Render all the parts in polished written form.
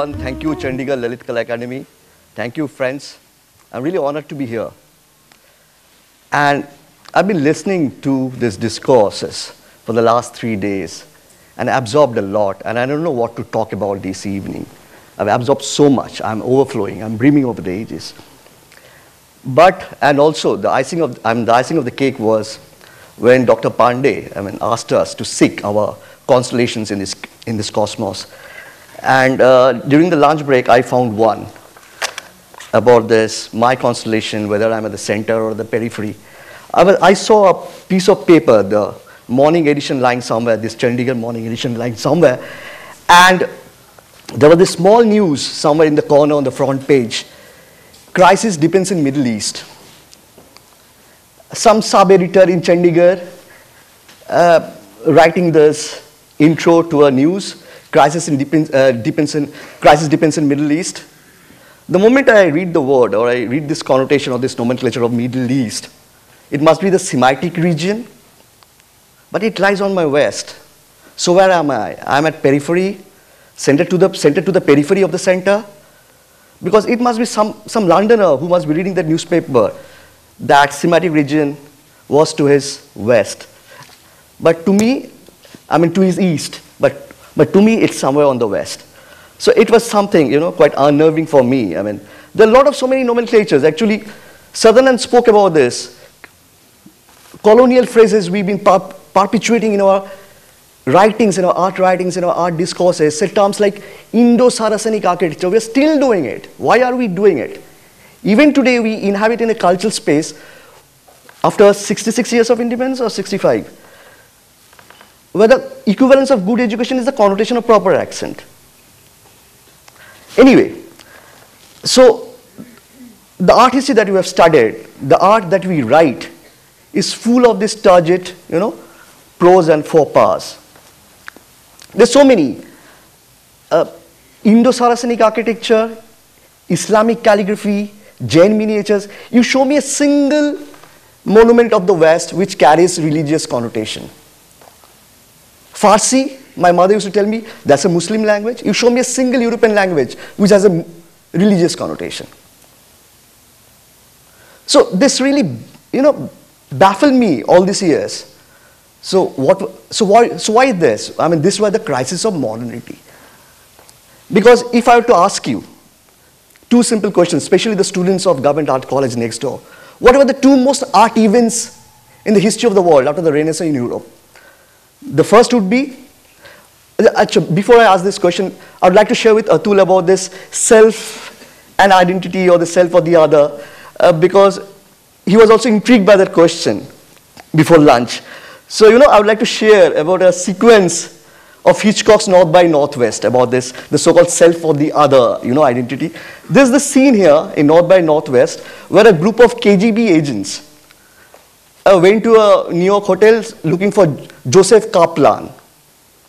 everyone. Thank you, Chandigarh Lalit Kala Academy. Thank you, friends. I'm really honored to be here. And I've been listening to these discourses for the last 3 days and absorbed a lot. And I don't know what to talk about this evening. I've absorbed so much. I'm overflowing. I'm brimming over the ages. And also, the icing of the cake was when Dr. Pandey asked us to seek our constellations in this cosmos. And during the lunch break, I found one about this, my constellation, whether I'm at the center or the periphery. I saw a piece of paper, the morning edition lying somewhere, this Chandigarh morning edition lying somewhere, and there was this small news somewhere in the corner on the front page. Crisis depends in Middle East. Some sub-editor in Chandigarh writing this intro to a news. Crisis depends in Middle East. The moment I read the word or I read this connotation or this nomenclature of Middle East, it must be the Semitic region, but it lies on my west. So where am I? I'm at periphery, center to the periphery of the center, because it must be some Londoner who must be reading that newspaper that Semitic region was to his west. But to me, to his east. But to me, it's somewhere on the west. So it was something, quite unnerving for me. There are so many nomenclatures. Actually, Sutherland spoke about this. Colonial phrases we've been perpetuating in our writings, in our art discourses, said terms like Indo-Saracenic architecture. We're still doing it. Why are we doing it? Even today, we inhabit in a cultural space after 66 years of independence or 65. Where the equivalence of good education is the connotation of proper accent. Anyway, so the art history that we have studied, the art that we write, is full of this turgid, pros and faux pas. There's so many. Indo-Saracenic architecture, Islamic calligraphy, Jain miniatures. You show me a single monument of the West which carries religious connotation. Farsi, my mother used to tell me, that's a Muslim language. You show me a single European language which has a religious connotation. So this really, baffled me all these years. So why this? This was the crisis of modernity. Because if I were to ask you two simple questions, especially the students of Government Art College next door, what were the two most art events in the history of the world after the Renaissance in Europe? The first would be, before I ask this question, I would like to share with Atul about this self and identity, or the self or the other, because he was also intrigued by that question before lunch. So, I would like to share about a sequence of Hitchcock's North by Northwest, about this, the so-called self or the other, identity. This is the scene here in North by Northwest where a group of KGB agents went to a New York hotel looking for Joseph Kaplan,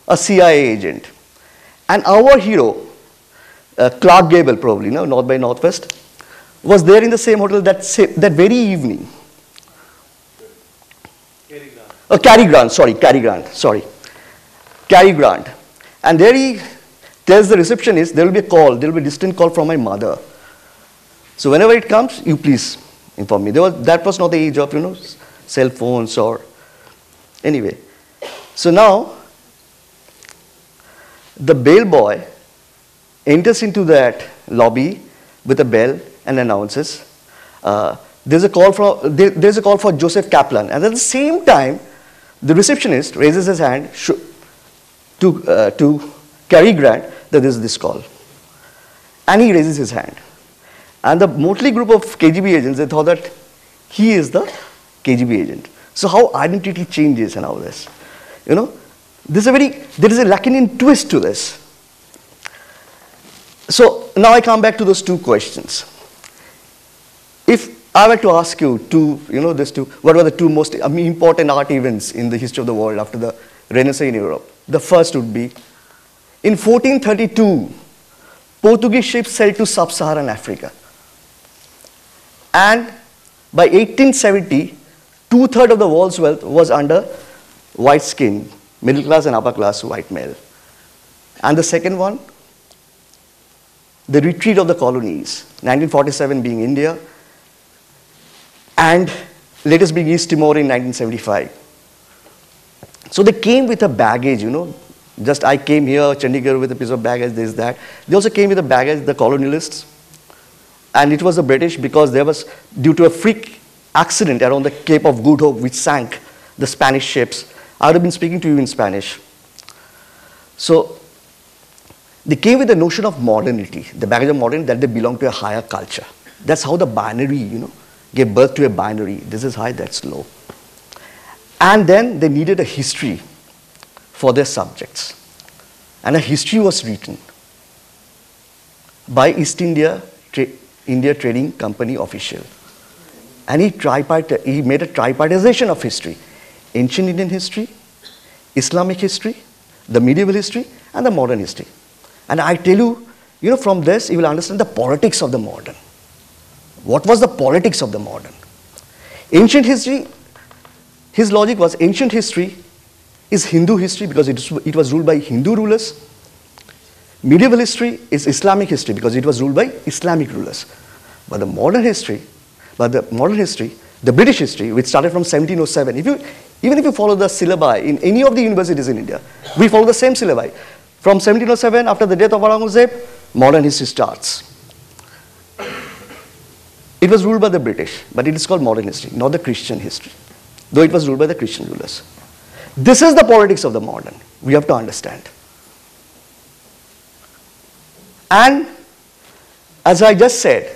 a CIA agent. And our hero, Clark Gable probably, North by Northwest, was there in the same hotel that very evening. Cary Grant. And there he tells the receptionist, there will be a call, there will be a distant call from my mother. So whenever it comes, you please inform me. That was not the age of, cell phones or, anyway. So now, the bellboy enters into that lobby with a bell and announces, there's a call for Joseph Kaplan. And at the same time, the receptionist raises his hand to Cary Grant that there's this call. And he raises his hand. And the motley group of KGB agents, they thought that he is the KGB agent. So how identity changes and all this. There is a Lacanian twist to this. So now I come back to those two questions. If I were to ask you what were the two most important art events in the history of the world after the Renaissance in Europe? The first would be, in 1432, Portuguese ships sailed to sub-Saharan Africa. And by 1870, 2/3 of the world's wealth was under white skin, middle class and upper class white male. And the second one, the retreat of the colonies, 1947 being India, and latest being East Timor in 1975. So they came with a baggage, you know, just I came here, Chandigarh, with a piece of baggage, this, that. They also came with a baggage, the colonialists, and it was the British, because there was, due to a freak accident around the Cape of Good Hope, which sank the Spanish ships. I would have been speaking to you in Spanish. So they came with the notion of modernity, the baggage of modernity, that they belong to a higher culture. That's how the binary, you know, gave birth to a binary. This is high, that's low. And then they needed a history for their subjects. And a history was written by East India Trading Company official. And he made a tripartization of history: ancient Indian history, Islamic history, the medieval history, and the modern history. And I tell you, you know, from this you will understand the politics of the modern. What was the politics of the modern? Ancient history, his logic was ancient history is Hindu history because it was ruled by Hindu rulers. Medieval history is Islamic history because it was ruled by Islamic rulers. But the modern history, the British history, which started from 1707, even if you follow the syllabi in any of the universities in India, we follow the same syllabi. From 1707, after the death of Aurangzeb, modern history starts. It was ruled by the British, but it is called modern history, not the Christian history, though it was ruled by the Christian rulers. This is the politics of the modern. We have to understand. And as I just said,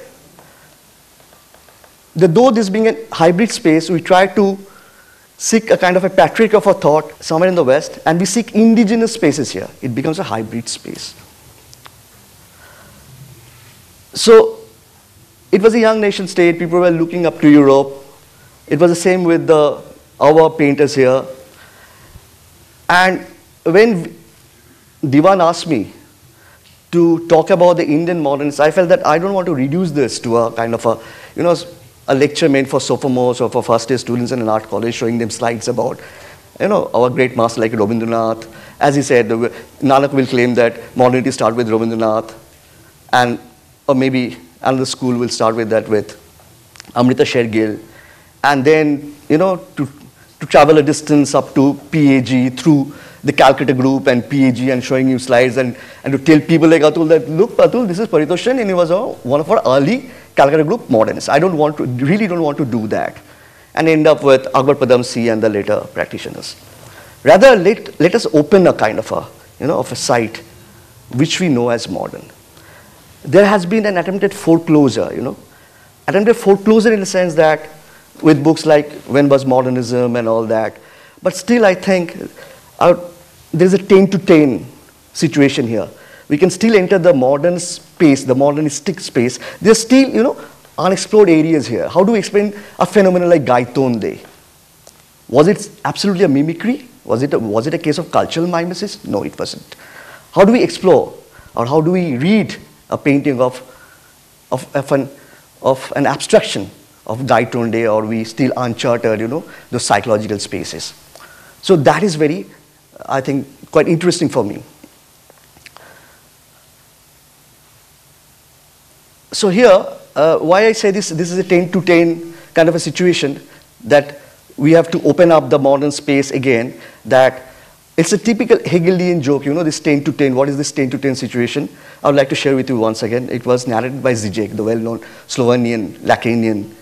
though this being a hybrid space, we try to seek a kind of a patriarch of a thought somewhere in the West, and we seek indigenous spaces here. It becomes a hybrid space. So it was a young nation state. People were looking up to Europe. It was the same with our painters here. And when Diwan asked me to talk about the Indian modernists, I felt that I don't want to reduce this to a kind of a, you know, a lecture meant for sophomores or for first-year students in an art college, showing them slides about, you know, our great master like Rabindranath. As he said, Nanak will claim that modernity starts with Rabindranath, and or maybe another school will start with that with Amrita Shergill, and then, you know, to travel a distance up to PAG through the Calcutta group and PAG and showing you slides and to tell people like Atul that, look, Atul, this is Paritoshan, and he was one of our early Calcutta group modernists. I really don't want to do that and end up with Akbar Padamsee and the later practitioners. Rather, let us open a kind of a, you know, of a site which we know as modern. There has been an attempted foreclosure, you know, attempted foreclosure in the sense that with books like When Was Modernism and all that. But still, I think there's a 10-to-10 situation here. We can still enter the modern space, the modernistic space. There's still, you know, unexplored areas here. How do we explain a phenomenon like Gaitonde? Was it absolutely a mimicry? Was it a case of cultural mimesis? No, it wasn't. How do we explore, or how do we read a painting of an abstraction of Gaitonde, or we still uncharted, you know, those psychological spaces? So that is very, I think, quite interesting for me. So here, why I say this is a 10-to-10 kind of a situation, that we have to open up the modern space again, that it's a typical Hegelian joke, you know, this 10-to-10. What is this 10-to-10 situation? I would like to share with you once again. It was narrated by Zizek, the well-known Slovenian, Lacanian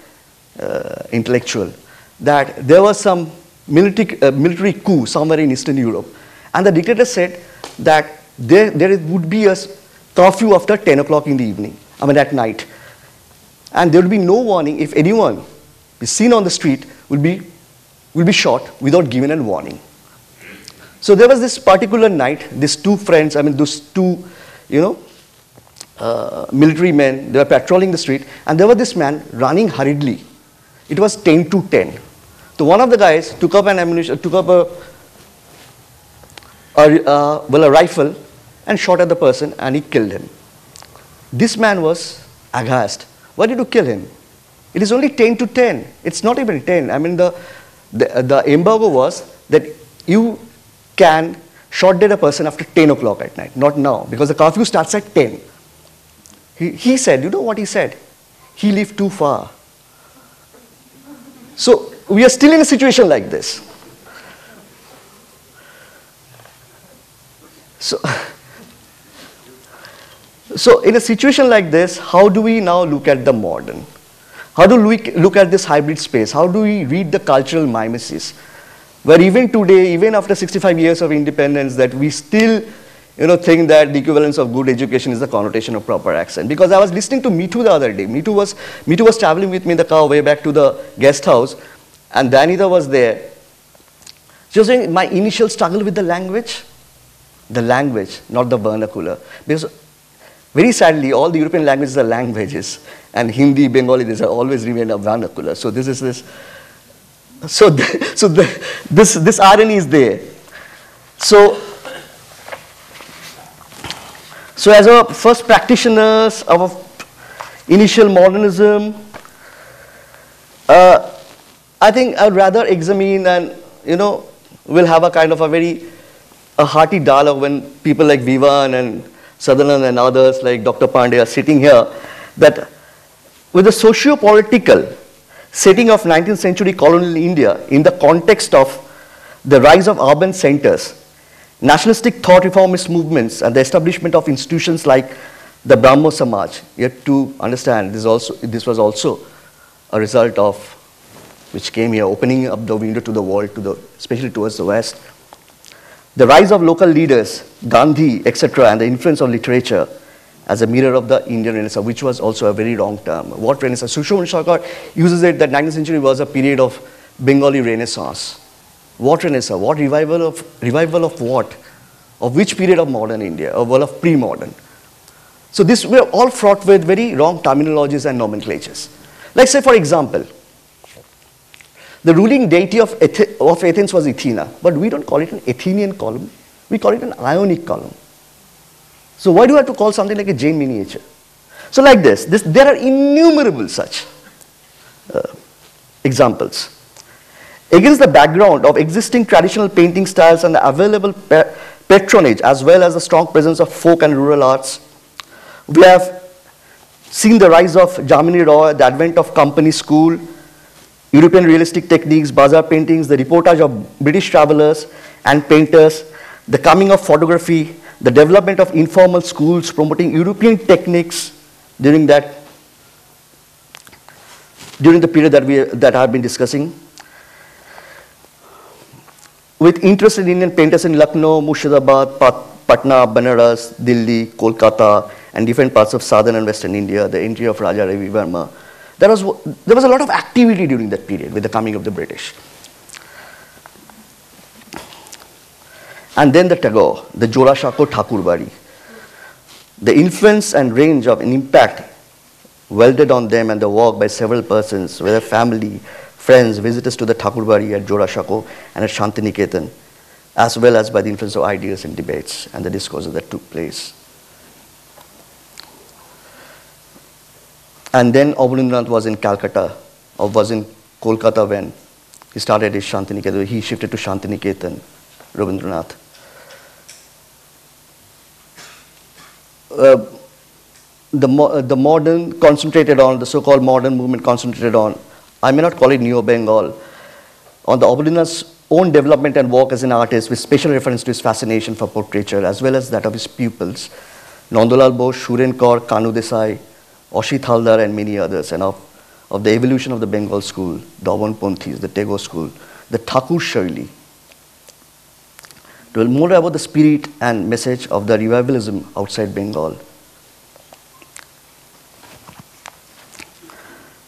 intellectual, that there was some military coup somewhere in Eastern Europe, and the dictator said that there would be a curfew after 10 o'clock in the evening, I mean at night, and there would be no warning. If anyone is seen on the street, will be shot without giving a warning. So there was this particular night, these two friends, I mean those two, you know, military men, they were patrolling the street, and there was this man running hurriedly. It was 10-to-10. So one of the guys took up a rifle and shot at the person, and he killed him. This man was aghast. Why did you kill him? It is only 10-to-10. It's not even 10. I mean, the embargo was that you can shot dead a person after 10 o'clock at night, not now, because the curfew starts at 10. He said, you know what he said? He lived too far. So we are still in a situation like this. So in a situation like this, how do we now look at the modern? How do we look at this hybrid space? How do we read the cultural mimesis? Where even today, even after 65 years of independence, that we still think that the equivalence of good education is the connotation of proper accent. Because I was listening to Meetu the other day. Meetu was traveling with me in the car way back to the guest house, and Danita was there. She was saying, my initial struggle with the language, not the vernacular. Because very sadly, all the European languages are languages, and Hindi, Bengali, these are always remain a vernacular. So this is this. This irony is there. So as a first practitioners of initial modernism, I think I'd rather examine and we'll have a kind of a hearty dialogue when people like Vivan and Sutherland and others like Dr. Pandey are sitting here, that with the socio-political setting of 19th century colonial India in the context of the rise of urban centers, nationalistic thought reformist movements, and the establishment of institutions like the Brahmo Samaj, you have to understand this was also a result of which came here, opening up the window to the world, especially towards the West. The rise of local leaders, Gandhi, etc., and the influence of literature as a mirror of the Indian Renaissance, which was also a very wrong term. What Renaissance? Sushman Sarkar uses it that 19th century was a period of Bengali Renaissance. What Renaissance? What revival of what? Of which period of modern India? Of pre-modern? So this were all fraught with very wrong terminologies and nomenclatures. Like say for example, the ruling deity of Athens was Athena, but we don't call it an Athenian column, we call it an Ionic column. So why do I have to call something like a Jain miniature? So like this there are innumerable such examples. Against the background of existing traditional painting styles and the available patronage as well as the strong presence of folk and rural arts, we have seen the rise of Jamini Roy, the advent of company school, European realistic techniques, bazaar paintings, the reportage of British travelers and painters, the coming of photography, the development of informal schools promoting European techniques during the period that I have been discussing. With interest in Indian painters in Lucknow, Murshidabad, Patna, Banaras, Delhi, Kolkata, and different parts of southern and western India, the entry of Raja Ravi Verma, there was a lot of activity during that period with the coming of the British. And then the Tagore, the Jorashako Thakurbari. The influence and range of an impact welded on them and the work by several persons, whether family, friends, visitors to the Thakurbari at Jorashako and at Shantiniketan, as well as by the influence of ideas and debates and the discourses that took place. And then Abanindranath was in Calcutta, or was in Kolkata when he started his Shantiniketan. He shifted to Shantiniketan, Rabindranath. The modern concentrated on, the so-called modern movement concentrated on, I may not call it Neo-Bengal, on the Abanindranath's own development and work as an artist with special reference to his fascination for portraiture as well as that of his pupils, Nandalal Bose, Suren Kaur, Kanu Desai, Ashit Haldar and many others, and of the evolution of the Bengal school, the Avanpanthis, the Tagore school, the Thakur Shaili. To tell more about the spirit and message of the revivalism outside Bengal.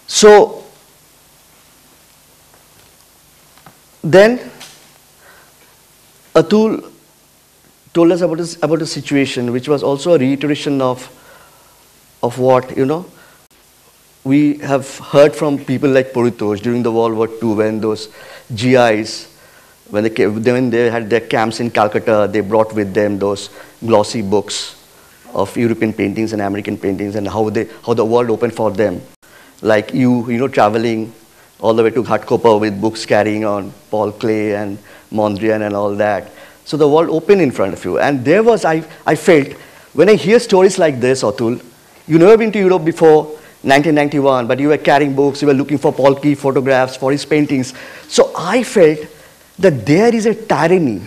So, then Atul told us about a situation which was also a reiteration of what, we have heard from people like Paritosh during the World War II when those GIs, when they had their camps in Calcutta, they brought with them those glossy books of European paintings and American paintings and how the world opened for them. Like traveling all the way to Ghatkopar with books carrying on Paul Klee and Mondrian and all that. So the world opened in front of you. And there was, I felt, when I hear stories like this, Atul, You never been to Europe before 1991, but you were carrying books, you were looking for Paul Klee photographs, for his paintings. So I felt that there is a tyranny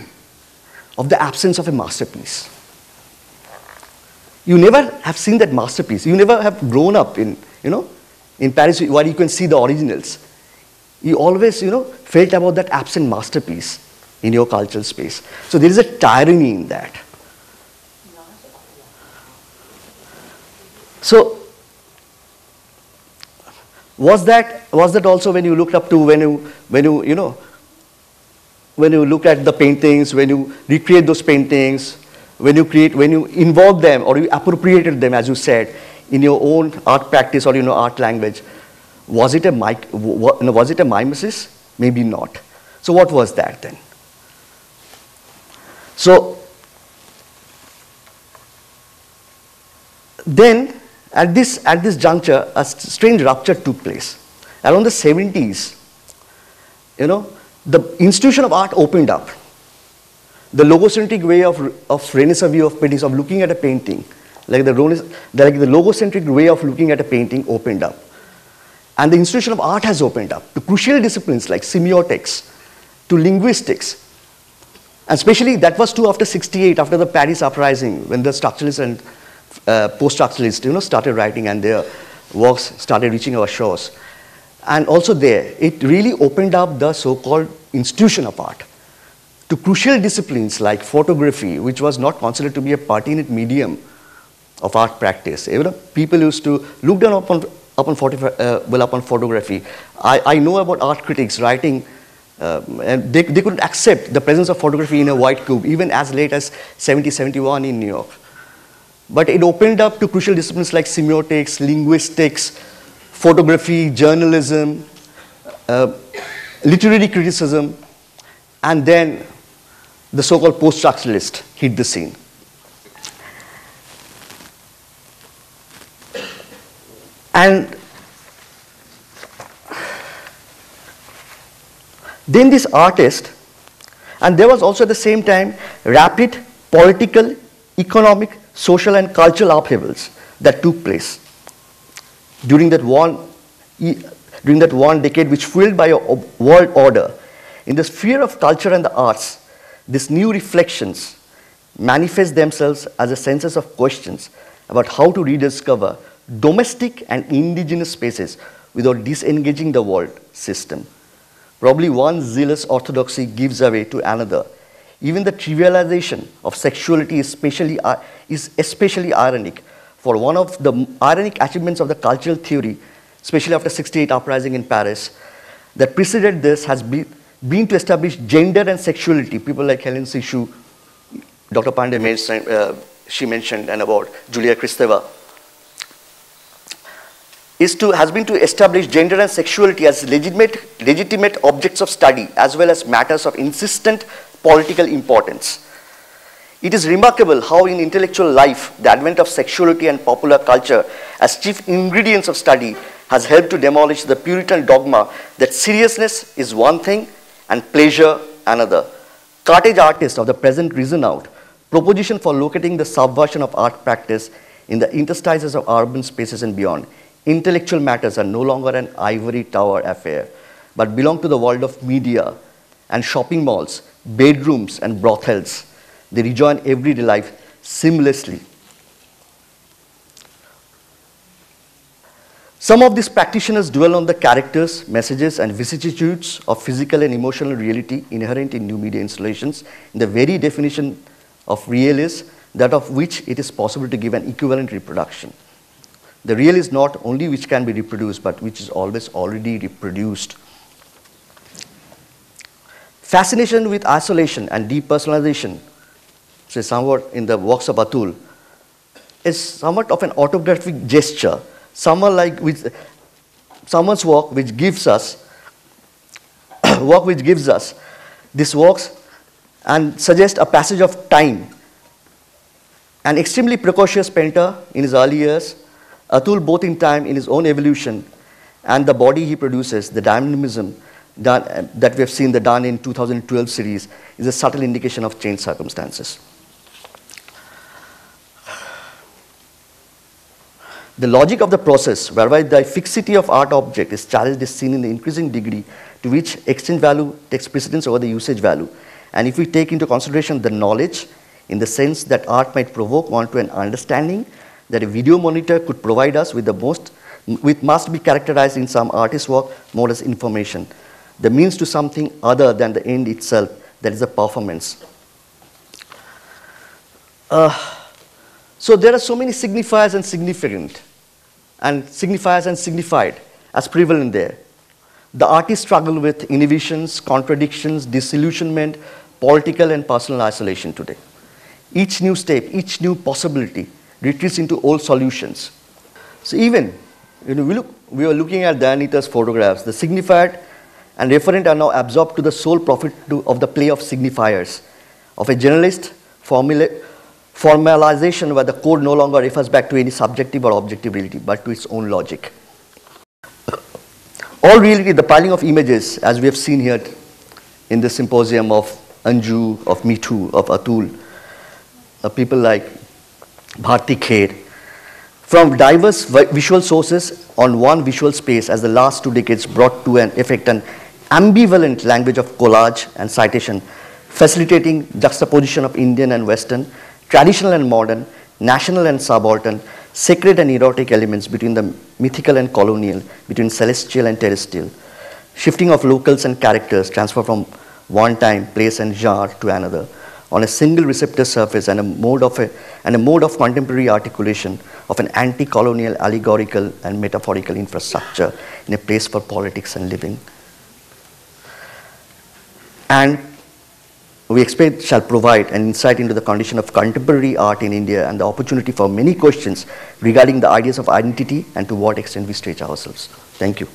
of the absence of a masterpiece. You never have seen that masterpiece. You never have grown up in, in Paris where you can see the originals. You always, felt about that absent masterpiece in your cultural space. So there is a tyranny in that. So was that also when you looked up to when you look at the paintings, when you recreate those paintings, when you involve them or you appropriated them, as you said, in your own art practice or art language, was it a mimesis? Maybe not. So what was that then? So then at this juncture, a strange rupture took place. Around the 70s, the institution of art opened up. The logocentric way of Renaissance view of paintings, of looking at a painting, like the logocentric way of looking at a painting opened up. And the institution of art has opened up to crucial disciplines like semiotics, to linguistics. And especially that was true after 68, after the Paris uprising, when the structuralists and post-structuralists started writing and their works started reaching our shores. And also there, it really opened up the so-called institution of art to crucial disciplines like photography, which was not considered to be a pertinent medium of art practice. People used to look down upon photography. I know about art critics writing, and they couldn't accept the presence of photography in a white cube, even as late as 71 in New York. But it opened up to crucial disciplines like semiotics, linguistics, photography, journalism, literary criticism, and then the so-called post-structuralist hit the scene. And then this artist, and there was also at the same time rapid political, economic, social and cultural upheavals that took place during that one decade, which fueled by a world order. In the sphere of culture and the arts, these new reflections manifest themselves as a census of questions about how to rediscover domestic and indigenous spaces without disengaging the world system. Probably one zealous orthodoxy gives way to another. Even the trivialization of sexuality is especially ironic, for one of the ironic achievements of the cultural theory, especially after 68 uprising in Paris, that preceded this has been to establish gender and sexuality. People like Helen Sishu, Dr. Pandey mentioned, she mentioned, and about Julia Kristeva, has been to establish gender and sexuality as legitimate objects of study, as well as matters of insistent political importance. It is remarkable how in intellectual life, the advent of sexuality and popular culture as chief ingredients of study has helped to demolish the Puritan dogma that seriousness is one thing and pleasure another. Carthage artists of the present reason out proposition for locating the subversion of art practice in the interstices of urban spaces and beyond. Intellectual matters are no longer an ivory tower affair, but belong to the world of media and shopping malls, bedrooms and brothels. They rejoin everyday life seamlessly. Some of these practitioners dwell on the characters, messages, and vicissitudes of physical and emotional reality inherent in new media installations. The very definition of real is that of which it is possible to give an equivalent reproduction. The real is not only which can be reproduced, but which is always already reproduced. Fascination with isolation and depersonalization, say somewhat in the works of Atul, is somewhat of an autographic gesture. Someone's work which gives us these works and suggests a passage of time. An extremely precocious painter in his early years, Atul, both in time, in his own evolution, and the body he produces, the dynamism that we have seen the done in 2012 series, is a subtle indication of changed circumstances. The logic of the process whereby the fixity of art object is challenged is seen in the increasing degree to which exchange value takes precedence over the usage value. And if we take into consideration the knowledge in the sense that art might provoke one to an understanding that a video monitor could provide us with must be characterized in some artist's work more as information, the means to something other than the end itself, that is the performance. So there are so many signifiers and significant, and signifiers and signified as prevalent there. The artists struggle with inhibitions, contradictions, disillusionment, political and personal isolation today. Each new step, each new possibility retreats into old solutions. So even, we were looking at Dayanita's photographs. The signified and referent are now absorbed to the sole profit of the play of signifiers, of a generalist formalization where the code no longer refers back to any subjective or objective reality, but to its own logic. All reality, the piling of images, as we have seen here in the symposium of Anju, of Me Too, of Atul, people like Bharti Kher, from diverse visual sources on one visual space as the last 2 decades brought to an effect an ambivalent language of collage and citation, facilitating juxtaposition of Indian and Western, traditional and modern, national and subaltern, sacred and erotic elements between the mythical and colonial, between celestial and terrestrial, shifting of locals and characters transfer from one time, place and genre to another on a single receptor surface and a mode of contemporary articulation of an anti-colonial, allegorical and metaphorical infrastructure in a place for politics and living. And we expect shall provide an insight into the condition of contemporary art in India and the opportunity for many questions regarding the ideas of identity and to what extent we stretch ourselves. Thank you.